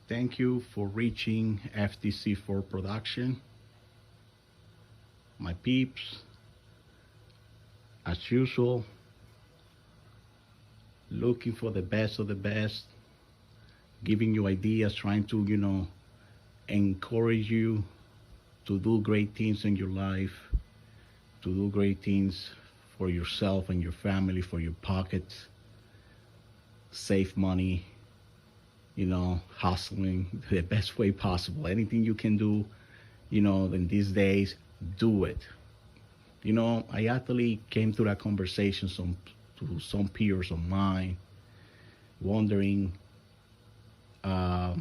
Thank you for reaching FTC4 production. My peeps, as usual, looking for the best of the best, giving you ideas, trying to, encourage you to do great things in your life, to do great things for yourself and your family, for your pockets, save money, hustling the best way possible. Anything you can do, in these days, do it. I actually came to that conversation to some peers of mine, wondering, uh,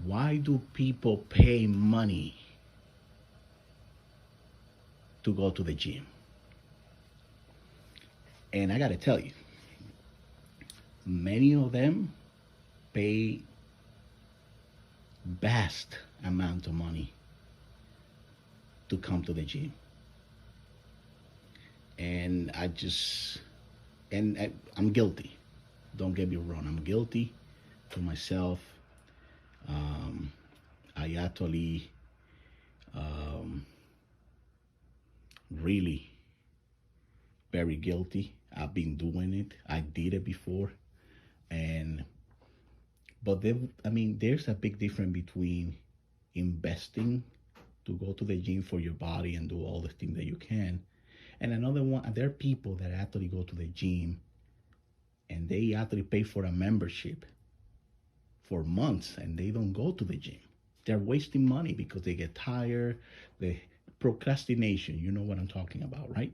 why do people pay money to go to the gym? And I got to tell you, many of them pay vast amount of money to come to the gym. And I'm guilty. Don't get me wrong, I'm guilty to myself. Um, I actually um, really very guilty. I've been doing it. I did it before, and but there's a big difference between investing to go to the gym for your body and do all the things that you can, and another one. There are people that actually go to the gym and they actually pay for a membership for months and they don't go to the gym. They're wasting money because they get tired. The procrastination, you know what I'm talking about, right?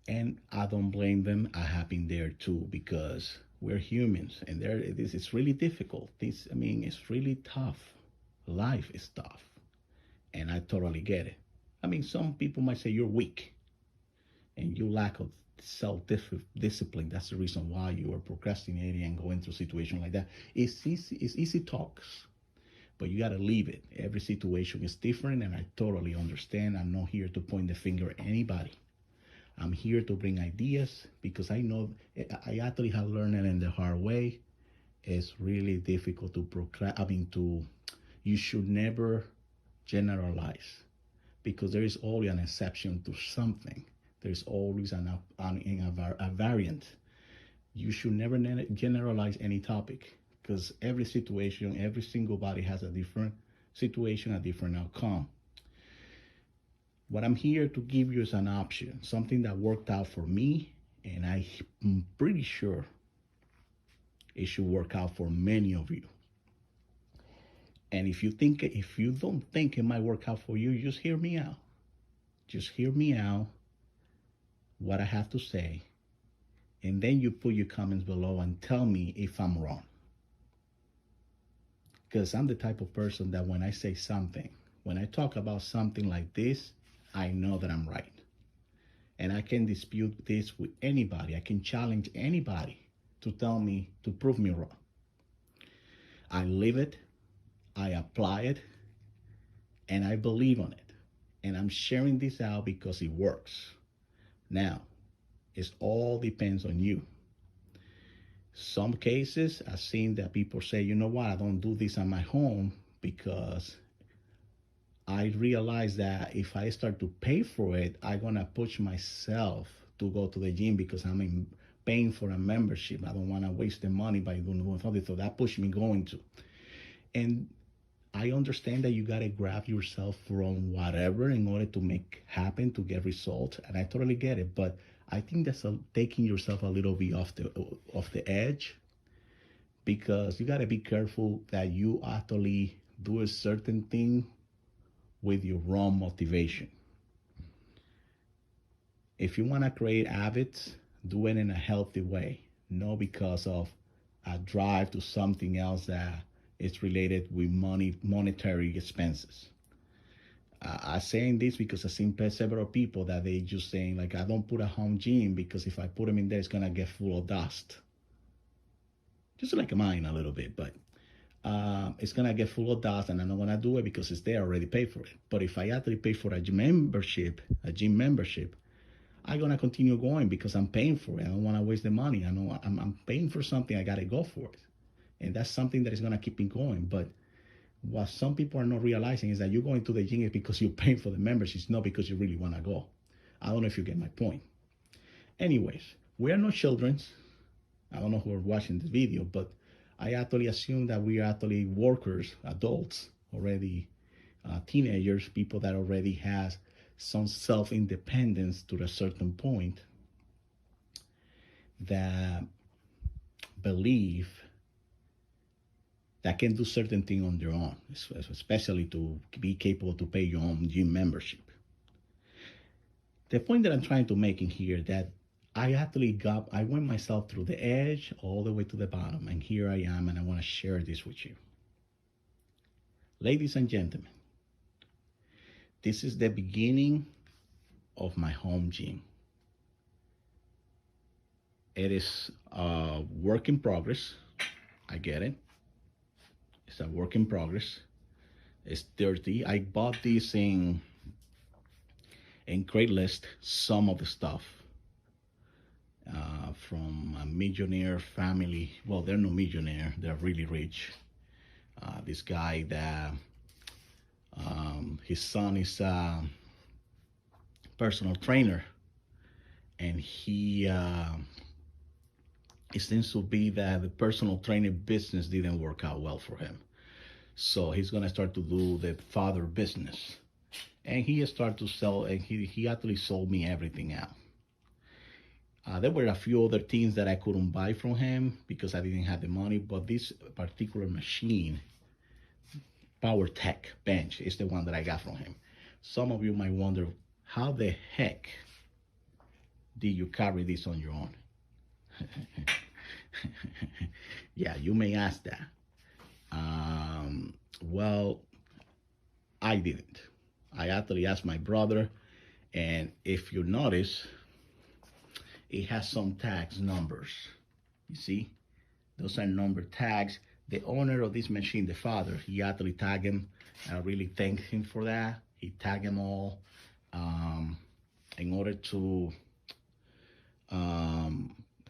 And I don't blame them. I have been there too because we're humans, and this is really difficult. It's really tough. Life is tough, and I totally get it. Some people might say you're weak and you lack of self discipline. That's the reason why you are procrastinating and going through a situation like that. It's easy talks, but you got to leave it. Every situation is different, and I totally understand. I'm not here to point the finger at anybody. I'm here to bring ideas because I know I actually have learned it in the hard way. It's really difficult to you should never generalize because there is always an exception to something. There's always a variant. You should never generalize any topic because every situation, every single body has a different situation, a different outcome. What I'm here to give you is an option, something that worked out for me, and I'm pretty sure it should work out for many of you. And if you don't think it might work out for you, just hear me out. Just hear me out, what I have to say, and then you put your comments below and tell me if I'm wrong. Because I'm the type of person that when I say something, when I talk about something like this, I know that I'm right. And I can dispute this with anybody. I can challenge anybody to prove me wrong. I live it, I apply it, and I believe on it. And I'm sharing this out because it works. Now, it all depends on you. Some cases I've seen that people say, you know what, I don't do this at my home because I realize that if I start to pay for it, I'm gonna push myself to go to the gym because paying for a membership. I don't want to waste the money by doing something, so that pushed me going to. And I understand that you gotta grab yourself from whatever in order to make happen to get results, and I totally get it. But I think that's taking yourself a little bit off the edge because you gotta be careful that you actually do a certain thing with your wrong motivation. If you want to create habits, do it in a healthy way, not because of a drive to something else that is related with monetary expenses. I'm saying this because I've seen several people that they just saying like, I don't put a home gym because if I put them in there, it's gonna get full of dust. Just like mine a little bit, but it's gonna get full of dust, and I'm not gonna do it because it's there already paid for it. But if I actually pay for a gym membership, I'm gonna continue going because I'm paying for it. I don't want to waste the money. I know I'm paying for something. I gotta go for it, and that's something that is gonna keep me going. But what some people are not realizing is that you're going to the gym is because you're paying for the membership, it's not because you really want to go. I don't know if you get my point. Anyways, we are not children. I don't know who are watching this video, but I actually assume that we are actually workers, adults, already teenagers, people that already has some self-independence to a certain point that believe that can do certain things on their own, especially to be capable to pay your own gym membership. The point that I'm trying to make in here that I went myself through the edge all the way to the bottom, and here I am, and I want to share this with you. Ladies and gentlemen, this is the beginning of my home gym. It is a work in progress. I get it. It's a work in progress. It's dirty. I bought this in Craigslist, some of the stuff from a millionaire family. Well, they're no millionaire. They're really rich. This guy that his son is a personal trainer, and it seems to be that the personal training business didn't work out well for him. So he's gonna start to do the father business. And he started to sell, and he actually sold me everything out. There were a few other things that I couldn't buy from him because I didn't have the money, but this particular machine, Power Tech bench, is the one that I got from him. Some of you might wonder, how the heck did you carry this on your own? Yeah, you may ask that. Well, I didn't. I actually asked my brother, and if you notice, it has some tags numbers. You see, those are number tags. The owner of this machine, the father, he actually tagged him. I really thank him for that. He tagged them all in order to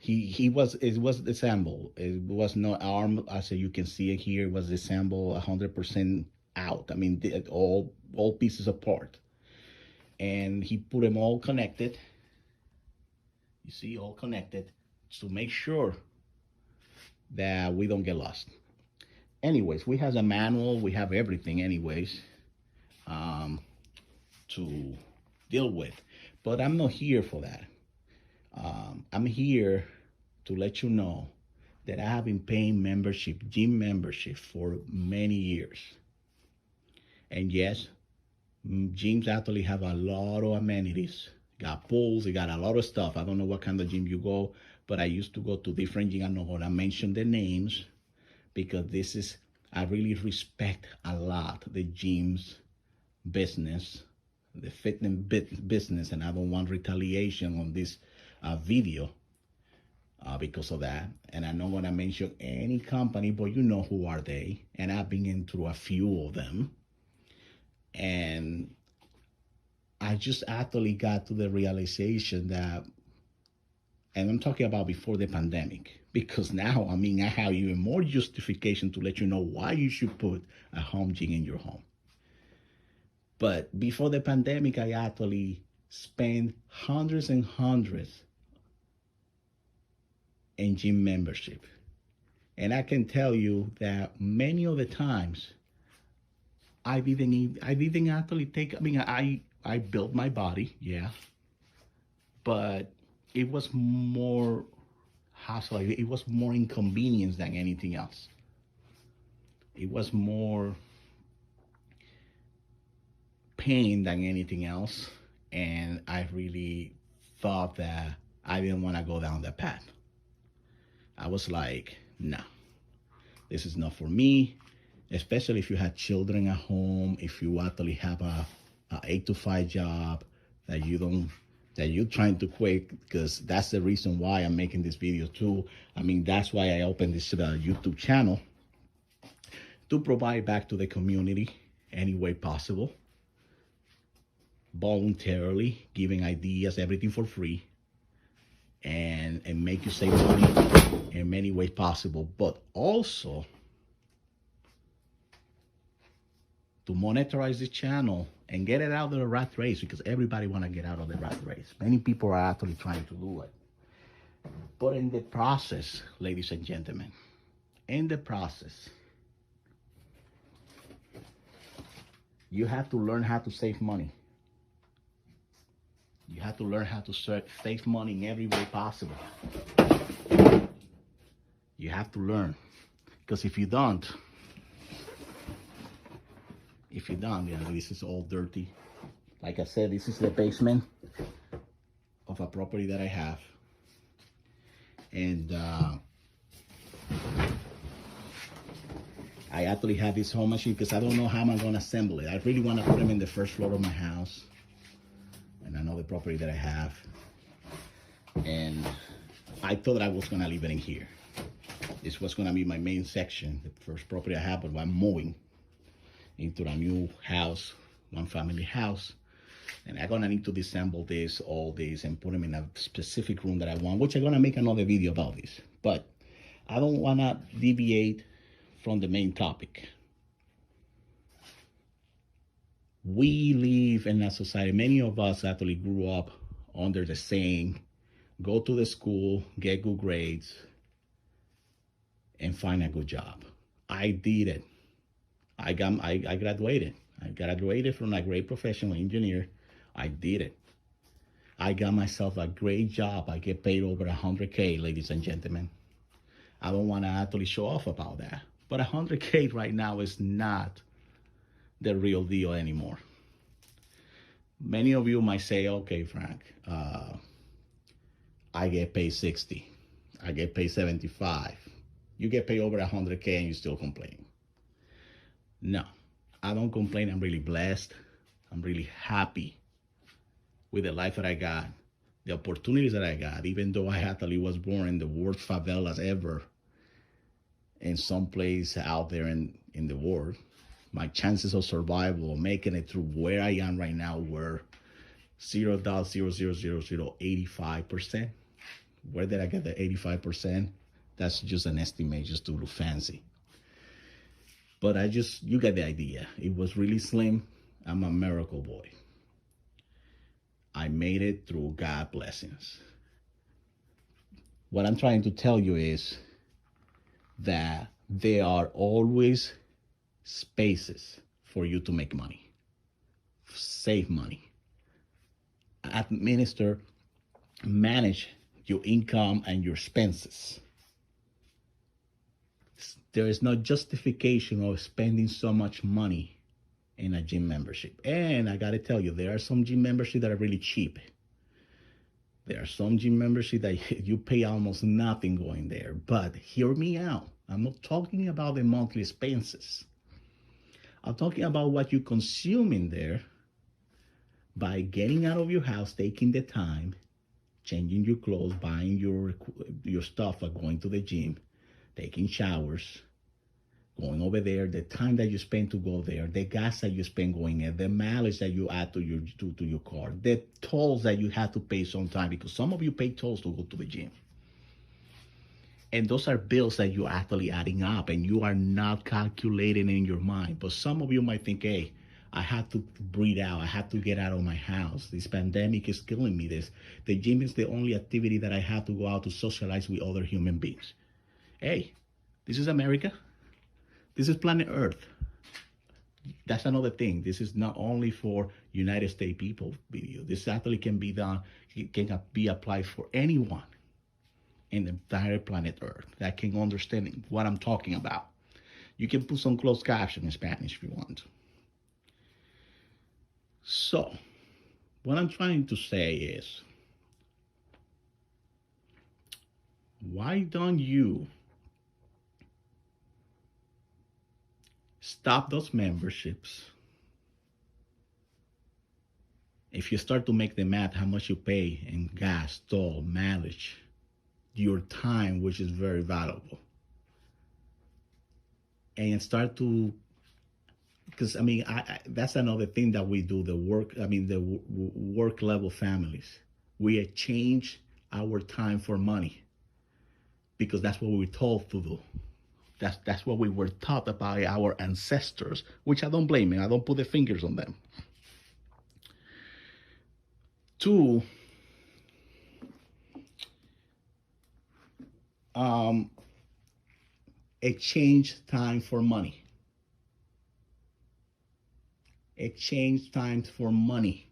it was assembled. It was not armed, as you can see it here. It was assembled 100% out. I mean, all pieces apart, and he put them all connected. You see, all connected to make sure that we don't get lost. Anyways, we have a manual. We have everything, anyways, to deal with. But I'm not here for that. I'm here to let you know that I have been paying membership, gym membership, for many years. And yes, gyms actually have a lot of amenities. Got pools, they got a lot of stuff. I don't know what kind of gym you go, but I used to go to different gyms. I'm not gonna mention the names because I really respect a lot the gym's business, the fitness business, and I don't want retaliation on this video because of that. And I'm not gonna mention any company, but you know who are they, and I've been in through a few of them. And I just actually got to the realization that, and I'm talking about before the pandemic, because now, I mean, I have even more justification to let you know why you should put a home gym in your home. But before the pandemic, I actually spent hundreds and hundreds in gym membership. And I can tell you that many of the times I didn't actually take, I mean, I built my body, yeah, but it was more hassle. It was more inconvenience than anything else. It was more pain than anything else. And I really thought that I didn't want to go down that path. I was like, no, this is not for me, especially if you had children at home, if you actually have a 8 to 5 job that you're trying to quit, because that's the reason why I'm making this video too. I mean, that's why I opened this YouTube channel, to provide back to the community any way possible. voluntarily, giving ideas, everything for free, and make you save money in many ways possible, but also to monetize the channel and get it out of the rat race, because everybody want to get out of the rat race. Many people are actually trying to do it. But in the process, ladies and gentlemen, in the process, you have to learn how to save money. You have to learn how to save money in every way possible. You have to learn. Because if you don't, yeah, this is all dirty. Like I said, this is the basement of a property that I have. And I actually have this home machine because I don't know how I'm going to assemble it. I really want to put them in the first floor of my house. And I know the property that I have. And I thought I was going to leave it in here. This was going to be my main section, the first property I have, but I'm moving into a new house, one family house. And I'm going to need to disassemble this, all this, and put them in a specific room that I want, which I'm going to make another video about this. But I don't want to deviate from the main topic. We live in a society, many of us actually grew up under the saying, go to the school, get good grades, and find a good job. I did it. I graduated. I graduated from a great professional engineer. I did it. I got myself a great job. I get paid over 100K, ladies and gentlemen. I don't want to actually show off about that. But 100K right now is not the real deal anymore. Many of you might say, okay, Frank, I get paid 60. I get paid 75. You get paid over 100K and you still complain. No, I don't complain. I'm really blessed. I'm really happy with the life that I got, the opportunities that I got, even though I actually was born in the worst favelas ever in some place out there in the world. My chances of survival, making it through where I am right now, were 0.0000085%. Where did I get the 85%? That's just an estimate, just to look fancy. But you get the idea. It was really slim. I'm a miracle boy. I made it through God's blessings. What I'm trying to tell you is that there are always spaces for you to make money, save money, manage your income and your expenses. There is no justification of spending so much money in a gym membership. And I got to tell you, there are some gym memberships that are really cheap. There are some gym memberships that you pay almost nothing going there. But hear me out. I'm not talking about the monthly expenses. I'm talking about what you consume in there by getting out of your house, taking the time, changing your clothes, buying your stuff, or going to the gym, taking showers, going over there, the time that you spend to go there, the gas that you spend going in, the mileage that you add to your car, the tolls that you have to pay sometime, because some of you pay tolls to go to the gym. And those are bills that you're actually adding up and you are not calculating in your mind. But some of you might think, hey, I have to breathe out. I have to get out of my house. This pandemic is killing me. The gym is the only activity that I have to go out to socialize with other human beings. Hey, this is America. This is planet Earth. That's another thing. This is not only for United States people video. This actually can be done, can be applied for anyone in the entire planet Earth that can understand what I'm talking about. You can put some closed caption in Spanish if you want. So, what I'm trying to say is, why don't you stop those memberships? If you start to make the math, how much you pay in gas, toll, mileage, your time, which is very valuable, and start to because I mean, that's another thing that we do. The work, I mean, the work level families, we exchange our time for money because that's what we were told to do. That's what we were taught by our ancestors, which I don't blame them. I don't put the fingers on them. Two, um, exchange time for money. Exchange time for money.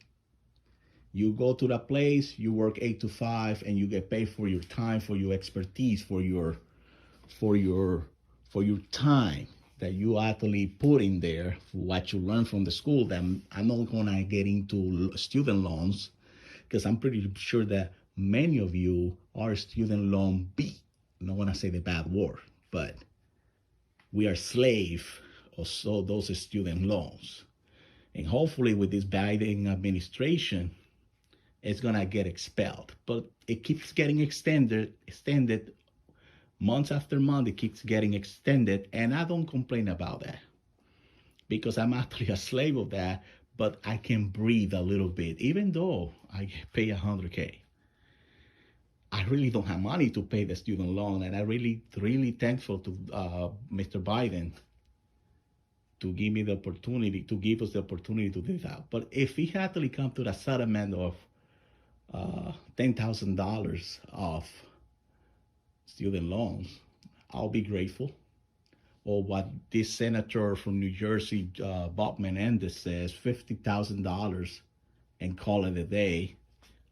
You go to the place, you work 8 to 5, and you get paid for your time, for your expertise, for your for your time that you actually put in there, what you learn from the school. That I'm not gonna get into student loans because I'm pretty sure that many of you are student loan B. I don't want to say the bad word, but we are slave of so those student loans. And hopefully with this Biden administration, it's gonna get expelled. But it keeps getting extended month after month. It keeps getting extended, and I don't complain about that because I'm actually a slave of that. But I can breathe a little bit, even though I pay 100K. I really don't have money to pay the student loan, and I really thankful to Mr. Biden to give me the opportunity, to give us the opportunity to do that. But if he actually come to the settlement of $10,000 off student loans, I'll be grateful. Or what this senator from New Jersey, Bob Menendez, says, $50,000 and call it a day,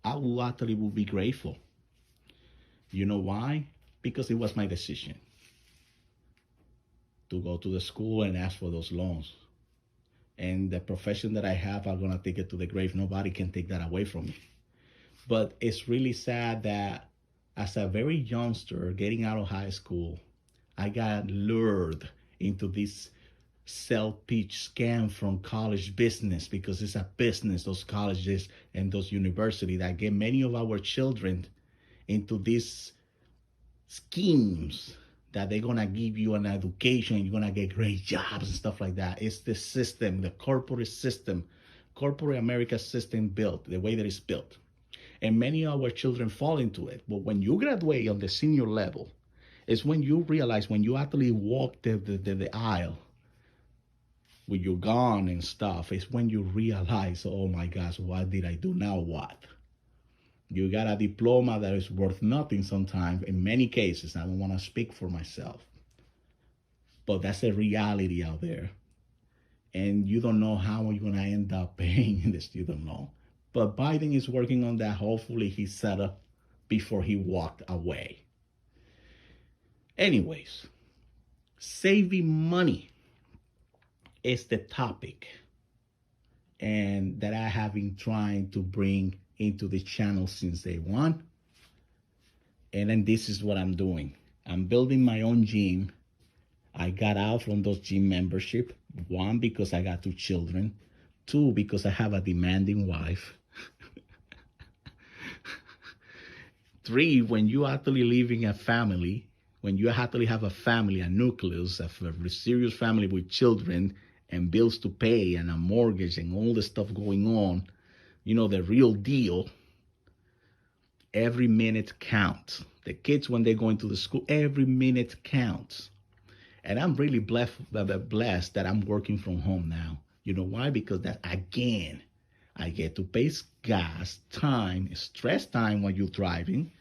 I will actually will be grateful. You know why? Because it was my decision to go to the school and ask for those loans. And the profession that I have, I'm gonna take it to the grave. Nobody can take that away from me. But it's really sad that as a very youngster getting out of high school, I got lured into this self-pitch scam from college business, because it's a business, those colleges and those universities that get many of our children into these schemes that they're gonna give you an education, you're gonna get great jobs and stuff like that. It's the system, the corporate system, corporate America system built, the way that it's built. And many of our children fall into it. But when you graduate on the senior level, it's when you realize, when you actually walk the aisle with your gun and stuff, it's when you realize, oh my gosh, what did I do? Now what? You got a diploma that is worth nothing sometimes, in many cases. I don't want to speak for myself, but that's a reality out there. And you don't know how you're going to end up paying the student loan. But Biden is working on that. Hopefully he set up before he walked away. Anyways, saving money is the topic, and that I have been trying to bring into the channel since day one. And then this is what I'm doing. I'm building my own gym. I got out from those gym membership. One, because I got 2 children. 2, because I have a demanding wife. 3, when you actually living a family, when you actually have a family, a nucleus, a serious family with children and bills to pay and a mortgage and all the stuff going on, you know, the real deal, every minute counts. The kids, when they're going to the school, every minute counts. And I'm really blessed that I'm working from home now. You know why? Because that, again, I get to pay gas, time, stress time when you're driving,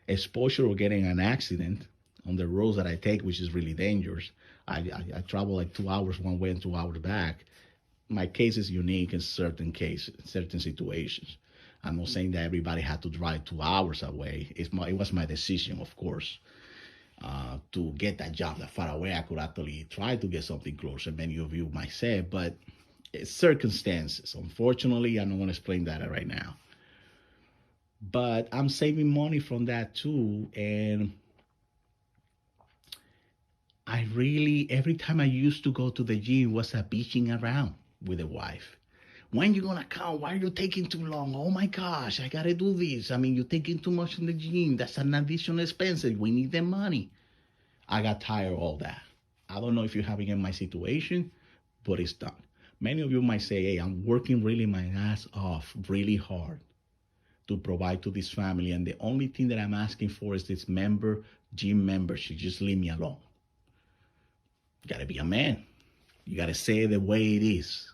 exposure or getting an accident on the roads that I take, which is really dangerous. I travel like 2 hours one way and 2 hours back. My case is unique in certain cases, certain situations. I'm not saying that everybody had to drive 2 hours away. It was my decision, of course, to get that job that far away. I could actually try to get something closer, many of you might say, but it's circumstances. Unfortunately, I don't want to explain that right now. But I'm saving money from that too. And I really, every time I used to go to the gym, was a bitching around with the wife. When you gonna come? Why are you taking too long? Oh my gosh, I gotta do this. I mean, you're taking too much in the gym. That's an additional expense. We need the money. I got tired of all that. I don't know if you're having in my situation, but it's done. Many of you might say, hey, I'm working really my ass off really hard to provide to this family, and the only thing that I'm asking for is this gym membership. Just leave me alone. You gotta be a man. You gotta say it the way it is.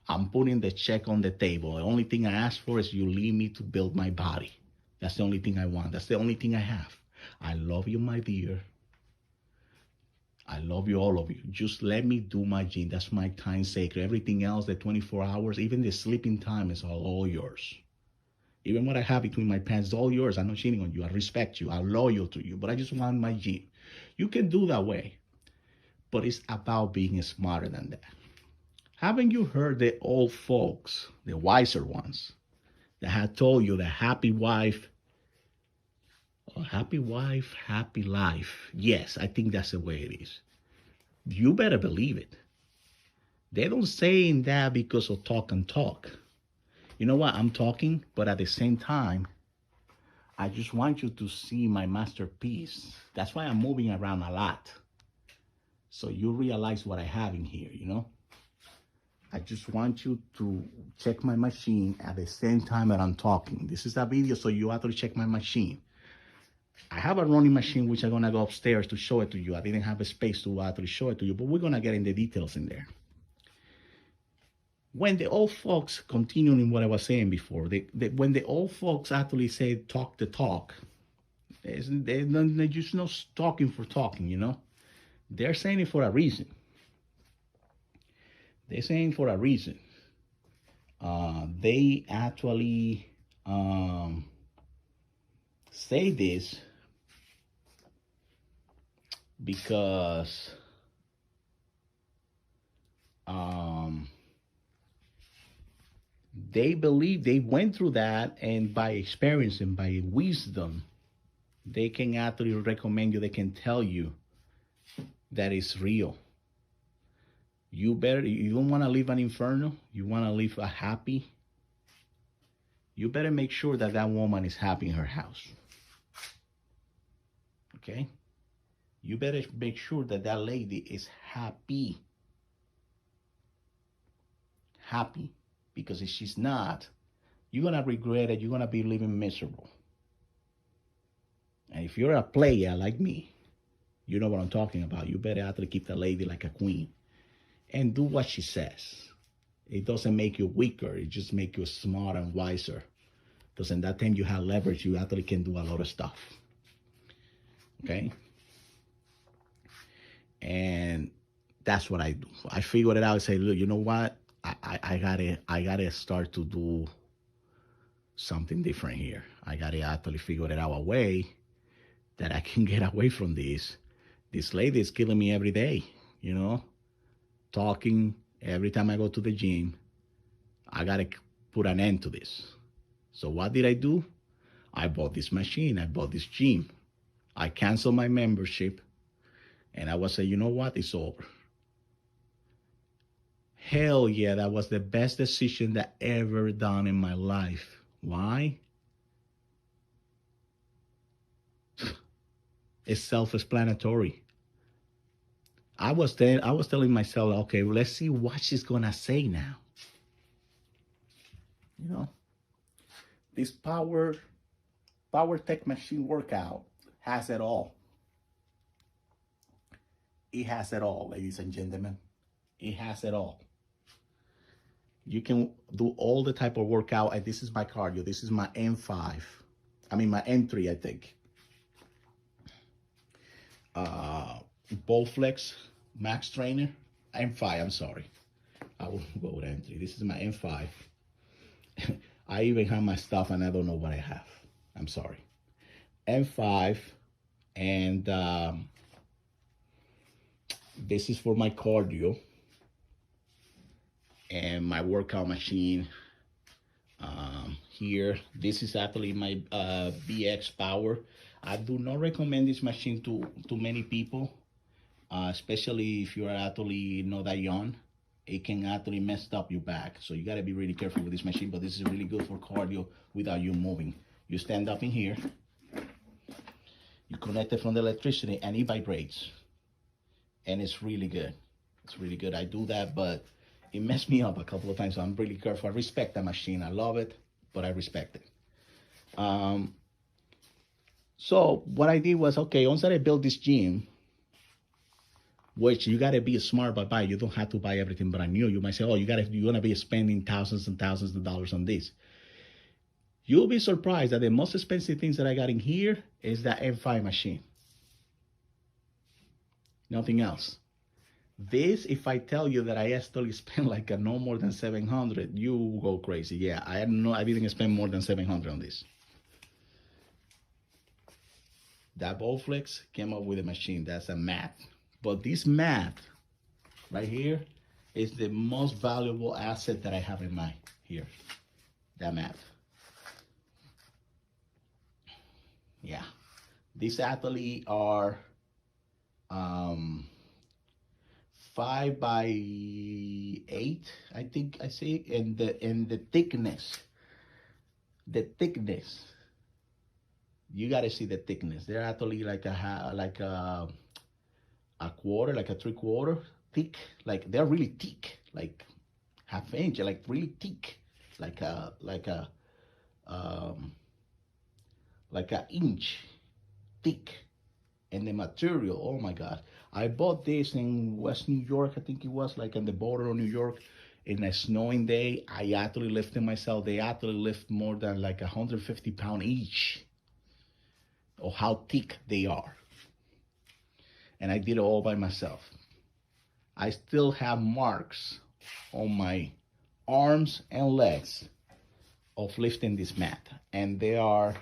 I'm putting the check on the table. The only thing I ask for is you leave me to build my body. That's the only thing I want. That's the only thing I have. I love you, my dear. I love you, all of you. Just let me do my gym. That's my time sacred. Everything else, the 24 hours, even the sleeping time is all yours. Even what I have between my pants is all yours. I'm not cheating on you. I respect you. I'm loyal to you. But I just want my gym. You can do that way. But it's about being smarter than that. Haven't you heard the old folks, the wiser ones, that had told you that happy wife, happy life? Yes, I think that's the way it is. You better believe it. They don't say that because of talk and talk. You know what? I'm talking, but at the same time, I just want you to see my masterpiece. That's why I'm moving around a lot. So you realize what I have in here, you know? I just want you to check my machine at the same time that I'm talking. This is a video, so you have to check my machine. I have a running machine, which I'm going to go upstairs to show it to you. I didn't have a space to actually show it to you, but we're going to get in the details in there. When the old folks, continuing what I was saying before, when the old folks actually say talk the talk, they're just not talking for talking, you know? They're saying it for a reason. They're saying for a reason. They actually say this because they believe they went through that, and by experience and by wisdom, they can actually recommend you, they can tell you that it's real. You don't want to live an inferno, you want to live a happy, you better make sure that that woman is happy in her house. Okay? You better make sure that that lady is happy. Happy. Because if she's not, you're going to regret it. You're going to be living miserable. And if you're a player like me, you know what I'm talking about. You better actually keep the lady like a queen. And do what she says. It doesn't make you weaker. It just makes you smarter and wiser. Because in that time you have leverage, you actually can do a lot of stuff. Okay? And that's what I do. I figured it out and say, look, you know what? I gotta start to do something different here. I gotta actually figure it out a way that I can get away from this. This lady is killing me every day, you know, talking every time I go to the gym. I gotta put an end to this. So what did I do? I bought this machine. I bought this gym. I canceled my membership, and I was saying, you know what? It's over. Hell yeah, that was the best decision that I ever done in my life. Why? It's self-explanatory. I was telling myself, okay, well, let's see what she's gonna say now. You know, this Power Tech Machine workout has it all. It has it all, ladies and gentlemen. It has it all. You can do all the type of workout, and this is my cardio. This is my M5. I mean, my M3, I think. Bowflex Max Trainer. M5, I'm sorry. I will go with M3. This is my M5. I even have my stuff, and I don't know what I have. I'm sorry. M5, and this is for my cardio. And my workout machine here. This is actually my BX Power. I do not recommend this machine to many people, especially if you are actually not that young. It can actually mess up your back. So you got to be really careful with this machine, but this is really good for cardio without you moving. You stand up in here, you connect it from the electricity, and it vibrates. And it's really good. It's really good. I do that, but it messed me up a couple of times. So I'm really careful. I respect that machine. I love it, but I respect it. Um, so what I did was, okay, once I built this gym, which you gotta be smart about buying. You don't have to buy everything brand new. You might say, oh, you're gonna be spending thousands and thousands of dollars on this. You'll be surprised that the most expensive things that I got in here is that M5 machine. Nothing else. This, if I tell you that I actually spent like a no more than 700, you go crazy. Yeah, I didn't spend more than 700 on this. That Bowflex came up with a machine. That's a mat. But this mat right here is the most valuable asset that I have in my here. That mat. Yeah. These athletes are 5 by 8, I think I say, and the thickness. You gotta see the thickness. They're actually like a quarter, like a 3/4 thick. Like they're really thick, like half inch, like really thick, like um like a inch thick. And the material, oh my God. I bought this in West New York, I think it was, like on the border of New York, in a snowing day. I actually lifted myself. They actually lift more than like 150 pounds each, of how thick they are. And I did it all by myself. I still have marks on my arms and legs of lifting this mat. And they are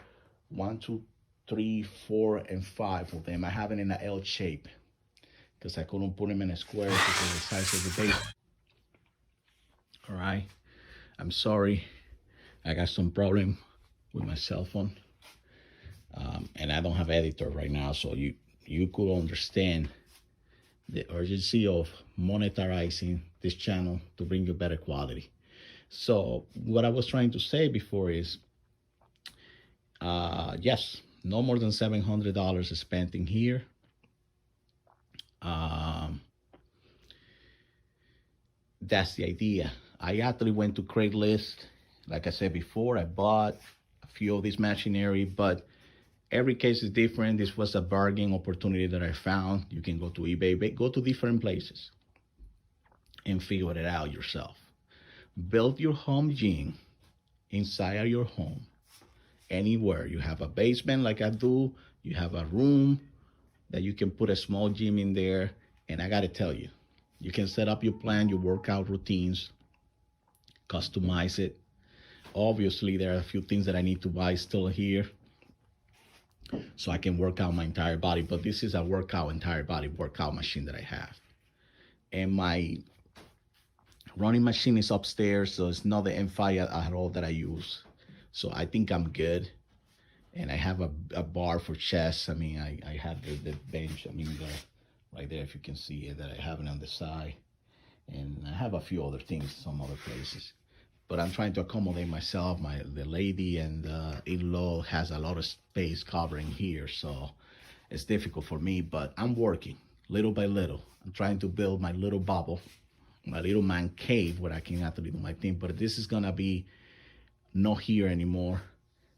1, 2, 3, 4, and 5 of them. I have it in an L shape because I couldn't put them in a square because of the size of the base. All right. I'm sorry. I got some problem with my cell phone. And I don't have editor right now, so you could understand the urgency of monetizing this channel to bring you better quality. So what I was trying to say before is, yes, no more than $700 spent in here. That's the idea. I actually went to Craigslist. Like I said before, I bought a few of these machinery, but every case is different. This was a bargain opportunity that I found. You can go to eBay, go to different places and figure it out yourself. Build your home gym inside of your home, anywhere. You have a basement like I do, you have a room that you can put a small gym in there. And I got to tell you, you can set up your plan, your workout routines, customize it. Obviously, there are a few things that I need to buy still here so I can work out my entire body. But this is a entire body workout machine that I have. And my running machine is upstairs, so it's not the M5 at all that I use. So I think I'm good. And I have a bar for chest. I mean, I have the bench, I mean, right there, if you can see it, that I have it on the side. And I have a few other things, some other places. But I'm trying to accommodate myself. The lady and in-law has a lot of space covering here, so it's difficult for me, but I'm working little by little. I'm trying to build my little bubble, my little man cave where I can actually do my thing. But this is gonna be not here anymore.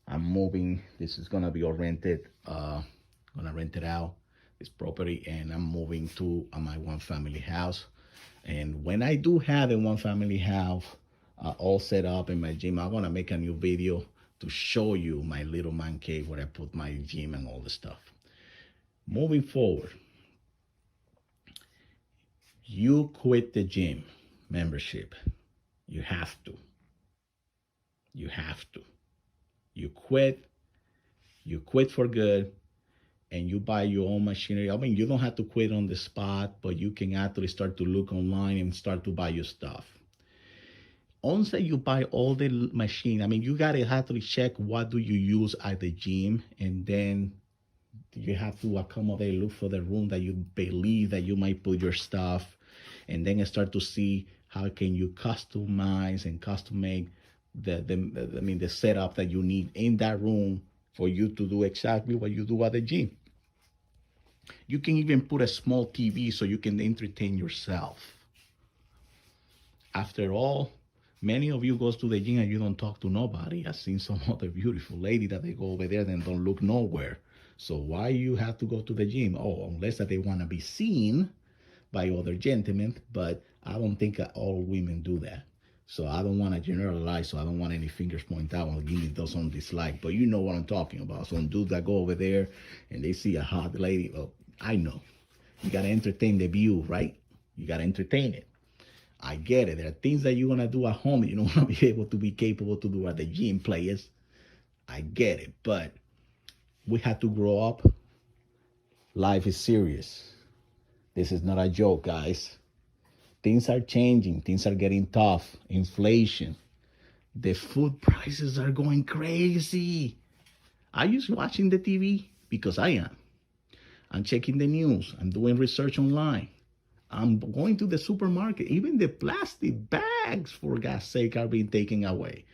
I'm moving. This is gonna be all rented. Gonna rent it out, this property, and I'm moving to my one family house. And when I do have a one family house all set up in my gym, I'm gonna make a new video to show you my little man cave where I put my gym and all the stuff. Moving forward, you quit the gym membership. You have to. You have to. You quit for good, and you buy your own machinery. I mean, you don't have to quit on the spot, but you can actually start to look online and start to buy your stuff. Once you buy all the machine, I mean, you gotta actually check what do you use at the gym, and then you have to accommodate, look for the room that you believe that you might put your stuff, and then start to see how can you customize and custom make the setup that you need in that room for you to do exactly what you do at the gym. You can even put a small TV so you can entertain yourself. After all, many of you goes to the gym and you don't talk to nobody. I've seen some other beautiful lady that they go over there and don't look nowhere. So why you have to go to the gym? Oh, unless that they want to be seen by other gentlemen, but I don't think that all women do that. So I don't want to generalize, so I don't want any fingers pointed out or give me some dislike. But you know what I'm talking about. Some dudes that go over there and they see a hot lady. Well, I know. You got to entertain the view, right? You got to entertain it. I get it. There are things that you're going to do at home that you don't want to be able to be capable to do at the gym, players. I get it. But we have to grow up. Life is serious. This is not a joke, guys. Things are changing. Things are getting tough. Inflation. The food prices are going crazy. Are you watching the TV? Because I am. I'm checking the news. I'm doing research online. I'm going to the supermarket. Even the plastic bags, for God's sake, are being taken away.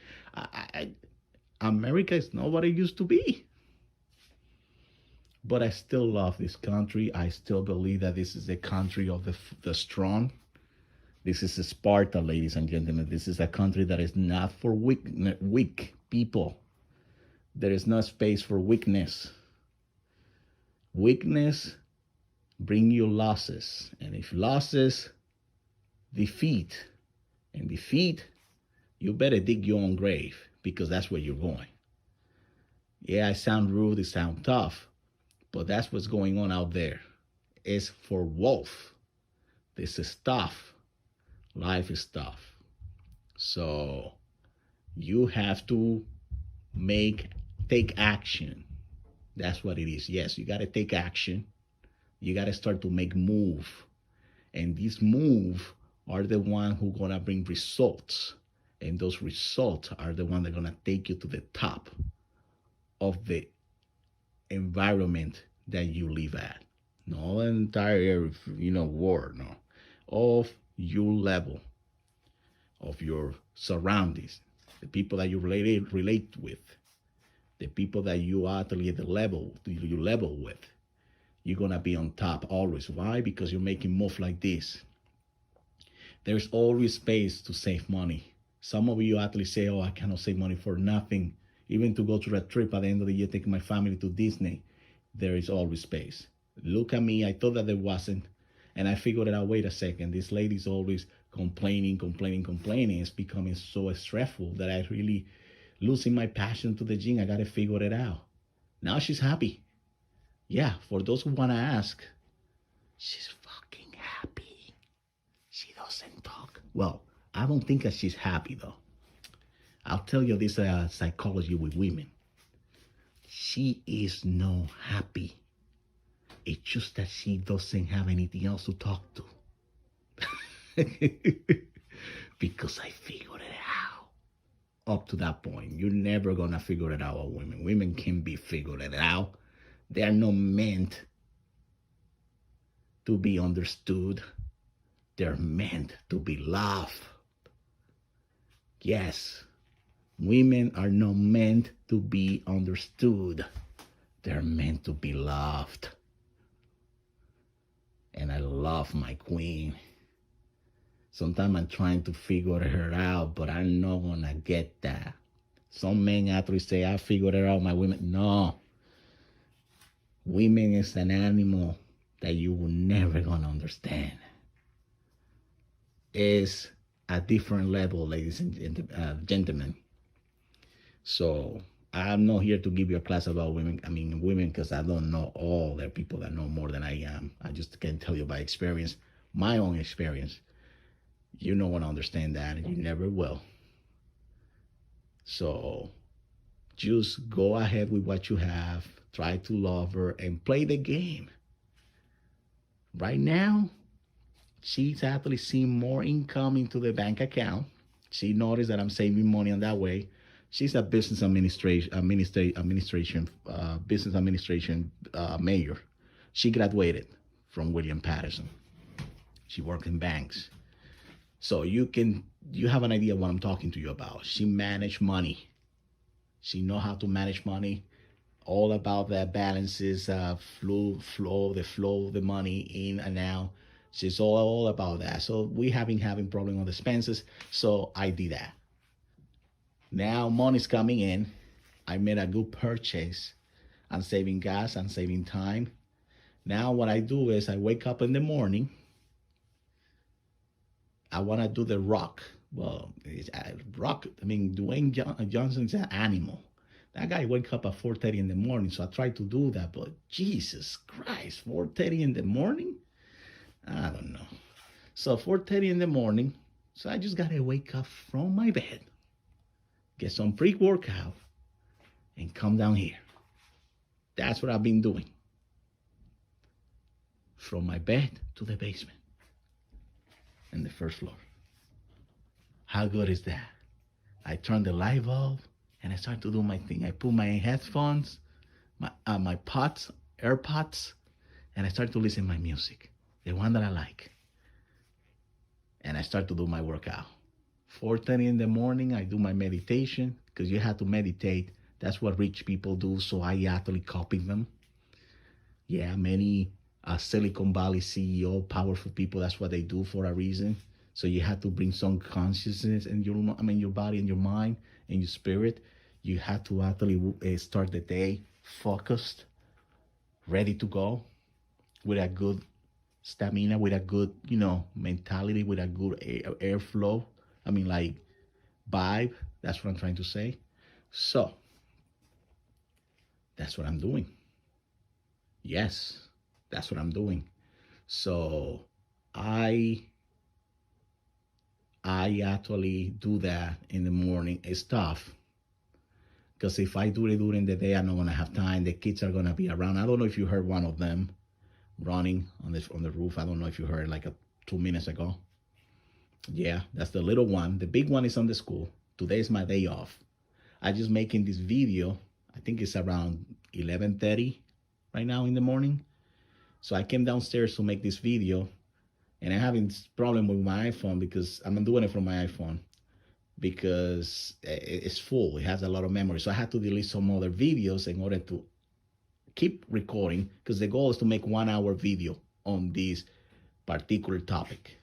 America is not what it used to be. But I still love this country. I still believe that this is the country of the strong. This is Sparta, ladies and gentlemen. This is a country that is not for weak people. There is no space for weakness. Weakness bring you losses. And if losses, defeat. And defeat, you better dig your own grave because that's where you're going. Yeah, I sound rude, it sounds tough. But that's what's going on out there. It's for wolf. This is tough. Life is tough. So you have to take action. That's what it is. Yes, you got to take action. You got to start to make move. And these move are the one who going to bring results. And those results are the one that are going to take you to the top of the environment that you live at. No entire, world, no. Of your level, of your surroundings, the people that you relate with, the people that you actually at the level, you level with. You're going to be on top always. Why? Because you're making moves like this. There's always space to save money. Some of you actually say, oh, I cannot save money for nothing. Even to go to a trip at the end of the year, taking my family to Disney, there is always space. Look at me. I thought that there wasn't. And I figured it out. Wait a second. This lady's always complaining. It's becoming so stressful that I really losing my passion to the gym. I got to figure it out. Now she's happy. Yeah, for those who want to ask, she's fucking happy. She doesn't talk. Well, I don't think that she's happy, though. I'll tell you this psychology with women. She is no happy. It's just that she doesn't have anything else to talk to. Because I figured it out. Up to that point, you're never going to figure it out with women. Women can be figured it out. They are not meant to be understood. They're meant to be loved. Yes, women are not meant to be understood. They're meant to be loved. And I love my queen. Sometimes I'm trying to figure her out, but I'm not gonna get that. Some men actually say, I figured it out, my women. No. Women is an animal that you will never gonna understand. It's a different level, ladies and gentlemen. So I'm not here to give you a class about women. I mean, women, because I don't know all. There are people that know more than I am. I just can tell you by experience, my own experience. You don't want to understand that, and you never will. So just go ahead with what you have. Try to love her and play the game. Right now, she's actually seeing more income into the bank account. She noticed that I'm saving money on that way. She's a business administration major. She graduated from William Patterson. She worked in banks. So you have an idea what I'm talking to you about. She managed money. She know how to manage money. all about that balances, the flow of the money in and out. So it's all about that. So we have been having problem with expenses. So I did that. Now money's coming in. I made a good purchase. I'm saving gas. I'm saving time. Now what I do is I wake up in the morning. I want to do the rock. Well, it's rock. I mean, Johnson's an animal. That guy wake up at 4:30 in the morning, so I try to do that. But Jesus Christ, 4:30 in the morning? I don't know. So 4:30 in the morning, so I just gotta wake up from my bed, get some pre-workout, and come down here. That's what I've been doing. From my bed to the basement and the first floor. How good is that? I turn the light bulb and I start to do my thing. I put my headphones, my AirPods, and I start to listen to my music, the one that I like. And I start to do my workout. 4:30 in the morning, I do my meditation because you have to meditate. That's what rich people do. So I actually copy them. Yeah, many Silicon Valley CEO, powerful people, that's what they do for a reason. So you have to bring some consciousness in your body and your mind and your spirit. You have to actually start the day focused, ready to go, with a good stamina, with a good, mentality, with a good airflow. Like vibe. That's what I'm trying to say. So that's what I'm doing. Yes, that's what I'm doing. So I actually do that in the morning. It's tough because if I do it during the day, I'm not gonna have time. The kids are gonna be around. I don't know if you heard one of them running on the roof. I don't know if you heard like 2 minutes ago. Yeah, that's the little one. The big one is on the school. Today is my day off. I just making this video. I think it's around 11:30 right now in the morning. So I came downstairs to make this video, and I'm having this problem with my iPhone because I'm doing it from my iPhone because it's full. It has a lot of memory. So I had to delete some other videos in order to keep recording because the goal is to make 1 hour video on this particular topic.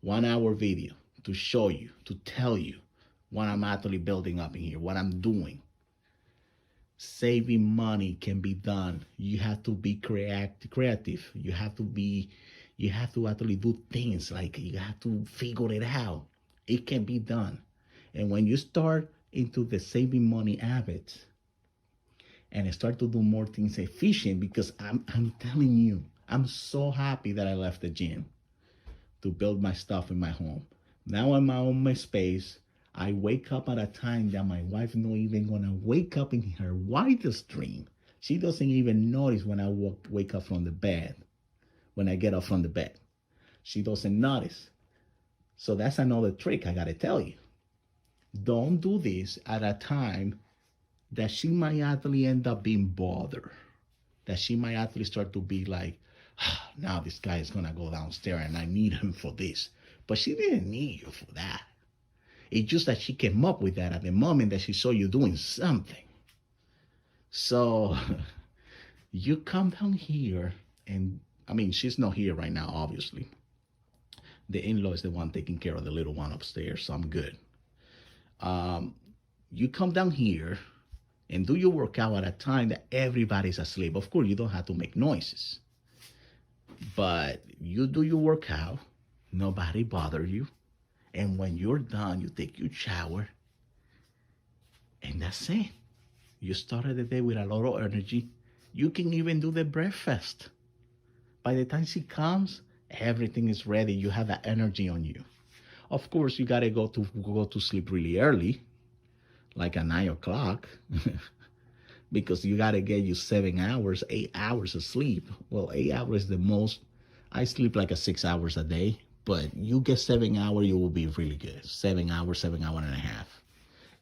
1 hour video to show you, to tell you what I'm actually building up in here, what I'm doing. Saving money can be done. You have to be creative. You have to actually do things, like you have to figure it out. It can be done. And when you start into the saving money habits and start to do more things efficient, because I'm telling you, I'm so happy that I left the gym to build my stuff in my home. Now I'm on my space. I wake up at a time that my wife not even gonna wake up in her wildest dream. She doesn't even notice when I wake up from the bed, when I get up from the bed. She doesn't notice. So that's another trick I gotta tell you. Don't do this at a time that she might actually end up being bothered. That she might actually start to be like, now this guy is gonna go downstairs and I need him for this. But she didn't need you for that. It's just that she came up with that at the moment that she saw you doing something. So you come down here, and she's not here right now, obviously. The in-law is the one taking care of the little one upstairs, so I'm good. You come down here and do your workout at a time that everybody's asleep. Of course, you don't have to make noises. But you do your workout, nobody bother you. And when you're done, you take your shower, and that's it. You started the day with a lot of energy. You can even do the breakfast. By the time she comes, everything is ready. You have that energy on you. Of course, you gotta go to sleep really early, like at 9 o'clock, because you gotta get you 7 hours, 8 hours of sleep. Well, 8 hours is the most. I sleep like 6 hours a day, but you get 7 hours, you will be really good. 7 hours, 7 hours and a half.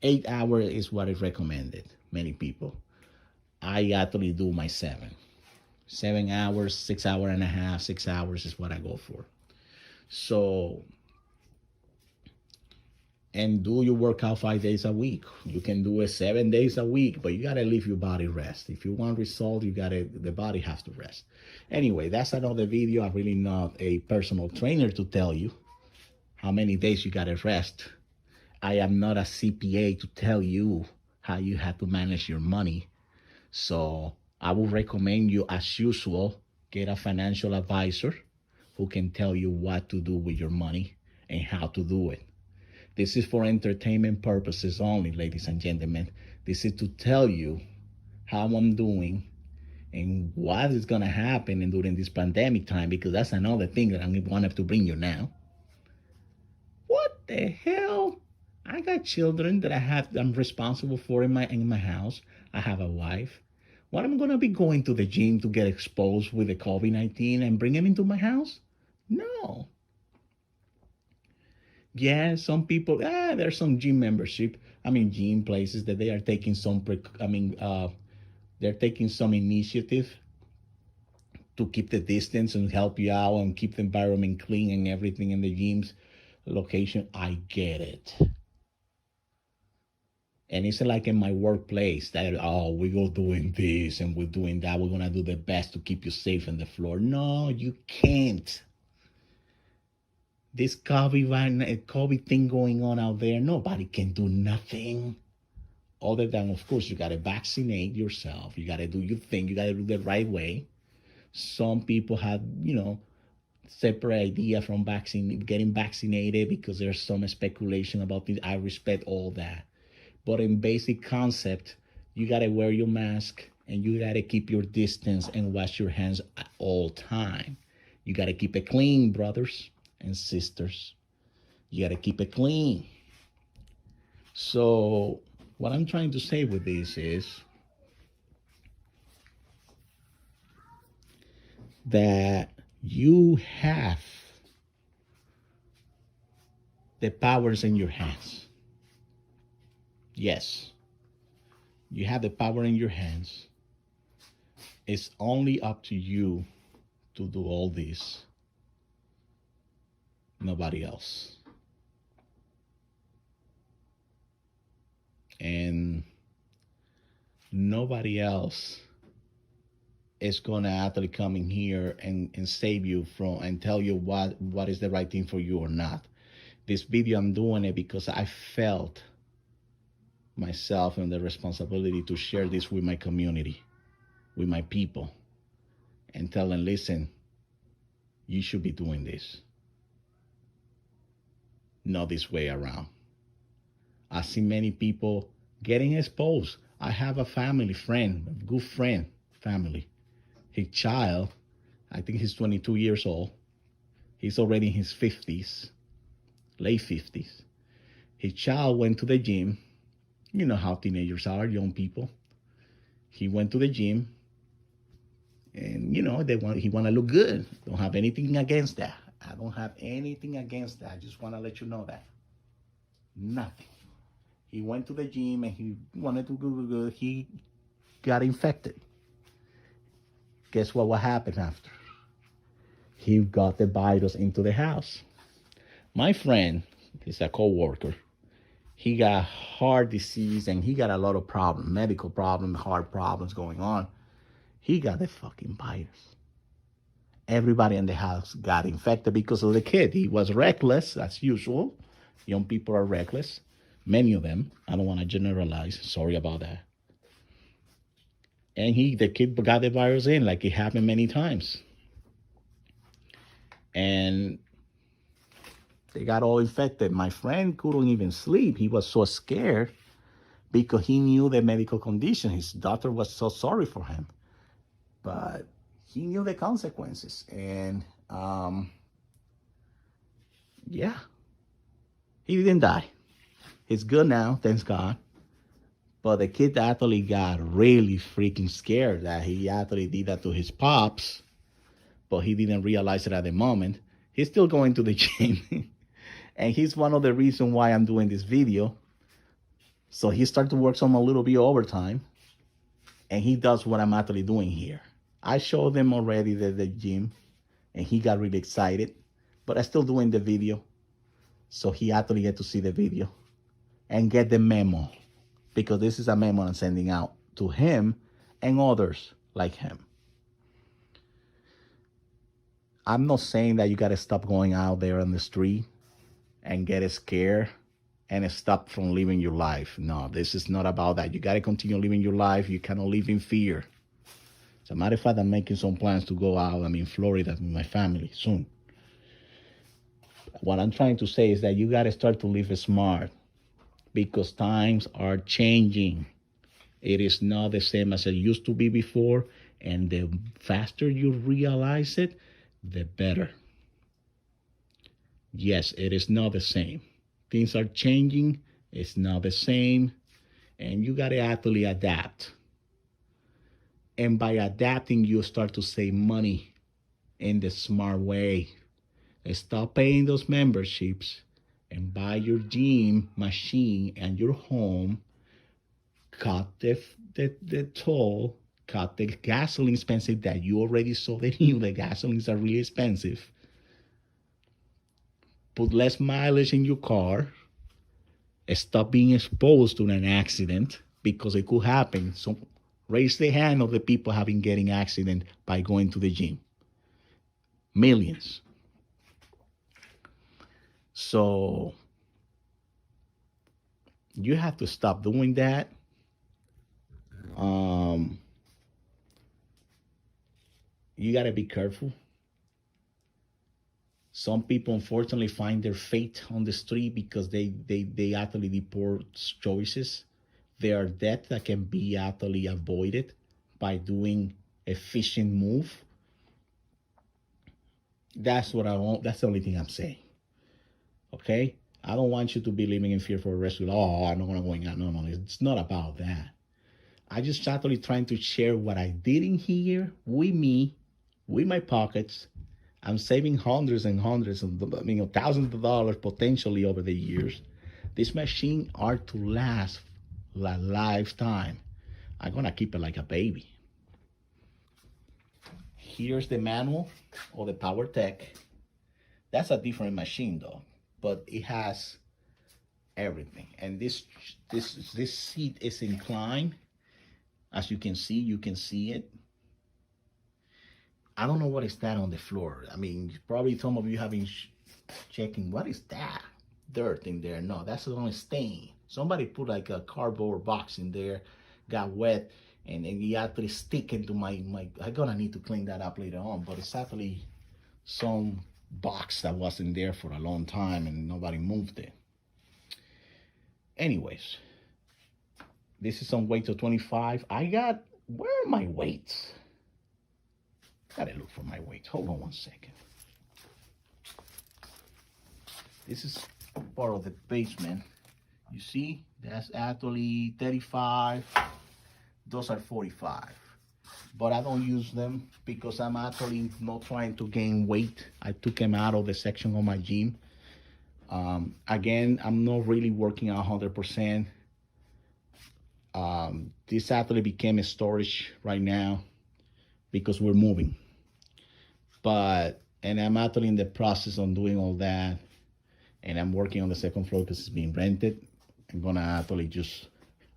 8 hours is what is recommended. Many people. I actually do my 7. 7 hours, 6 hours and a half, 6 hours is what I go for. So and do your workout 5 days a week. You can do it 7 days a week, but you gotta leave your body rest. If you want result, the body has to rest. Anyway, that's another video. I'm really not a personal trainer to tell you how many days you gotta rest. I am not a CPA to tell you how you have to manage your money. So I would recommend you, as usual, get a financial advisor who can tell you what to do with your money and how to do it. This is for entertainment purposes only, ladies and gentlemen. This is to tell you how I'm doing and what is going to happen during this pandemic time, because that's another thing that I'm wanting to bring you now. What the hell? I got children that I'm responsible for in my house. I have a wife. What am I going to be going to the gym to get exposed with the COVID-19 and bring them into my house? No. Yeah, some people, there's some gym membership. Gym places that they are taking they're taking some initiative to keep the distance and help you out and keep the environment clean and everything in the gym's location. I get it. And it's like in my workplace that, we're doing this and we're doing that. We're going to do the best to keep you safe on the floor. No, you can't. This COVID thing going on out there, nobody can do nothing. Other than, of course, you got to vaccinate yourself. You got to do your thing. You got to do the right way. Some people have, separate idea from getting vaccinated because there's some speculation about this. I respect all that. But in basic concept, you got to wear your mask and you got to keep your distance and wash your hands at all time. You got to keep it clean, brothers and sisters. You got to keep it clean. So what I'm trying to say with this is that you have the powers in your hands. Yes, you have the power in your hands. It's only up to you to do all this. Nobody else. And nobody else is gonna actually come in here and save you from and tell you what is the right thing for you or not. This video, I'm doing it because I felt myself and the responsibility to share this with my community, with my people, and tell them, listen, you should be doing this, not this way around. I see many people getting exposed. I have a good friend, family. His child, I think he's 22 years old. He's already in his 50s, late 50s. His child went to the gym. You know how teenagers are, young people. He went to the gym and, he want to look good. Don't have anything against that. I don't have anything against that. I just want to let you know that. Nothing. He went to the gym and he wanted to do good. He got infected. Guess what happened after? He got the virus into the house. My friend is a co-worker. He got heart disease and he got a lot of problems, medical problems, heart problems going on. He got the fucking virus. Everybody in the house got infected because of the kid. He was reckless, as usual. Young people are reckless. Many of them. I don't want to generalize. Sorry about that. And the kid got the virus in, like it happened many times. And they got all infected. My friend couldn't even sleep. He was so scared because he knew the medical condition. His doctor was so sorry for him. But he knew the consequences. And he didn't die. He's good now, thanks God. But the kid actually got really freaking scared that he actually did that to his pops. But he didn't realize it at the moment. He's still going to the gym. And he's one of the reasons why I'm doing this video. So he started to work some a little bit overtime. And he does what I'm actually doing here. I showed him already the gym. And he got really excited. But I'm still doing the video. So he actually get to see the video. and get the memo, because this is a memo I'm sending out to him and others like him. I'm not saying that you got to stop going out there on the street and get scared and stop from living your life. No, this is not about that. You got to continue living your life. You cannot live in fear. As a matter of fact, I'm making some plans to go out. I'm in Florida with my family soon. What I'm trying to say is that you got to start to live smart, because times are changing. It is not the same as it used to be before. And the faster you realize it, the better. Yes, it is not the same. Things are changing. It's not the same. And you got to actually adapt. And by adapting, you start to save money in the smart way. Stop paying those memberships and buy your gym machine and your home. Cut the toll, cut the gasoline expensive that you already saw the new. The gasolines are really expensive. Put less mileage in your car. Stop being exposed to an accident, because it could happen. So raise the hand of the people having getting accident by going to the gym. Millions. So you have to stop doing that. You got to be careful. Some people unfortunately find their fate on the street because they actually do poor choices. There are deaths that can be actually avoided by doing efficient move. That's what I want. That's the only thing I'm saying. Okay? I don't want you to be living in fear for the rest of your life. Oh, I don't want to go out. No. It's not about that. I just actually trying to share what I did in here with me, with my pockets. I'm saving hundreds and hundreds of, thousands of dollars potentially over the years. This machine are to last a lifetime. I'm gonna keep it like a baby. Here's the manual of the PowerTech. That's a different machine though, but it has everything. And this seat is inclined. As you can see it. I don't know what is that on the floor. I mean, probably some of you have been checking, what is that? Dirt in there. No, that's only stain. Somebody put like a cardboard box in there, got wet, and it actually stick into my, I'm gonna need to clean that up later on, but it's actually some box that wasn't there for a long time and nobody moved it. Anyways, this is some weight of 25. Where are my weights? Gotta look for my weights. Hold on one second. This is part of the basement. You see, that's actually 35. Those are 45. But I don't use them because I'm actually not trying to gain weight. I took them out of the section of my gym. Again, I'm not really working 100%. This actually became a storage right now because we're moving. And I'm actually in the process of doing all that. And I'm working on the second floor because it's being rented. I'm gonna actually